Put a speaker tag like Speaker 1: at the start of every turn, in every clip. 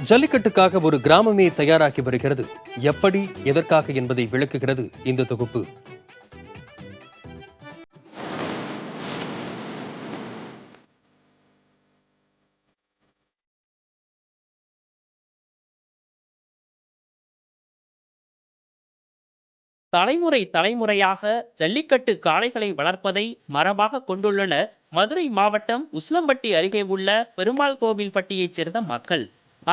Speaker 1: ஜல்லிக்கட்டுக்காக ஒரு கிராமமே தயாராகி வருகிறது. எப்படி, எதற்காக என்பதை விளக்குகிறது இந்த தொகுப்பு.
Speaker 2: தலைமுறை தலைமுறையாக ஜல்லிக்கட்டு காளைகளை வளர்ப்பதை மரபாக கொண்டுள்ளனர் மதுரை மாவட்டம் உசிலம்பட்டி அருகே உள்ள பெருமாள் கோவில்பட்டியைச் சேர்ந்த மக்கள்.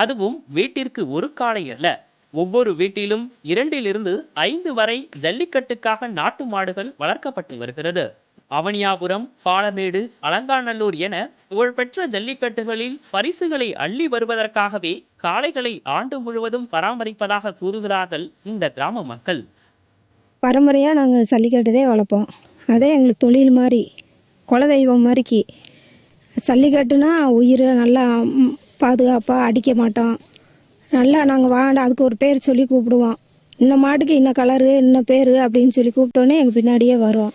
Speaker 2: அதுவும் வீட்டிற்கு ஒரு காளை அல்ல, ஒவ்வொரு வீட்டிலும் 2 to 5 வரை ஜல்லிக்கட்டுக்காக நாட்டு மாடுகள் வளர்க்கப்பட்டு வருகிறது. அவனியாபுரம், பாலமேடு, அலங்காநல்லூர் என புகழ்பெற்ற ஜல்லிக்கட்டுகளில் பரிசுகளை அள்ளி வருவதற்காகவே காளைகளை ஆண்டு முழுவதும் பராமரிப்பதாக கூறுகிறார்கள் இந்த கிராம மக்கள்.
Speaker 3: பரம்பரையாக நாங்கள் ஜல்லிக்கட்டு வளர்ப்போம். அதே எங்களுக்கு தொழில் மாதிரி, குலதெய்வம் மாதிரிக்கு. ஜல்லிக்கட்டுனா உயிர் நல்லா பாதுகாப்பாக அடிக்க மாட்டோம். நல்லா நாங்கள் அதுக்கு ஒரு பேர் சொல்லி கூப்பிடுவோம். இந்த மாட்டுக்கு இன்ன கலரு, இன்ன பேர் அப்படின்னு சொல்லி கூப்பிட்டோன்னே எங்கள் பின்னாடியே வரும்.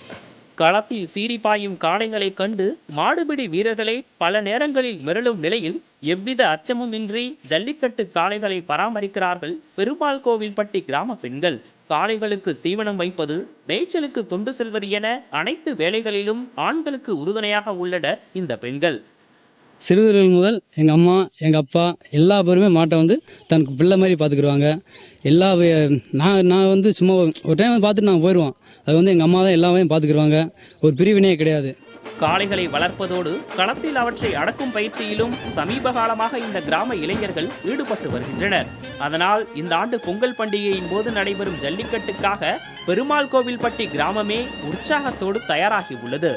Speaker 2: களத்தில் சீறிப்பாயும் காளைகளை கண்டு மாடுபிடி வீரர்களை பல நேரங்களில் மிரளும் நிலையில் எவ்வித அச்சமும் இன்றி ஜல்லிக்கட்டு காளைகளை பராமரிக்கிறார்கள் பெருமாள் கோவில்பட்டி கிராம பெண்கள். காளைகளுக்கு தீவனம் வைப்பது, மேய்ச்சலுக்கு கொண்டு செல்வது என அனைத்து வேலைகளிலும் ஆண்களுக்கு உறுதுணையாக உள்ளனர் இந்த பெண்கள்.
Speaker 4: சிறுவர்கள் முதல் எங்கள் அம்மா, எங்கள் அப்பா எல்லா பேருமே மாட்டை வந்து தனக்கு பிள்ளை மாதிரி பார்த்துக்கிடுவாங்க. நான் சும்மா ஒரு டைம் பார்த்துட்டு நாங்கள் போயிடுவோம். அது எங்கள் அம்மா தான் எல்லாமே பார்த்துக்கிடுவாங்க. ஒரு பிரிவினையே கிடையாது.
Speaker 2: காளைகளை வளர்ப்பதோடு களத்தில் அவற்றை அடக்கும் பயிற்சியிலும் சமீப காலமாக இந்த கிராம இளைஞர்கள் ஈடுபட்டு வருகின்றனர். அதனால் இந்த ஆண்டு பொங்கல் பண்டிகையின் போது நடைபெறும் ஜல்லிக்கட்டுக்காக பெருமாள் கோவில்பட்டி கிராமமே உற்சாகத்தோடு தயாராகி உள்ளது.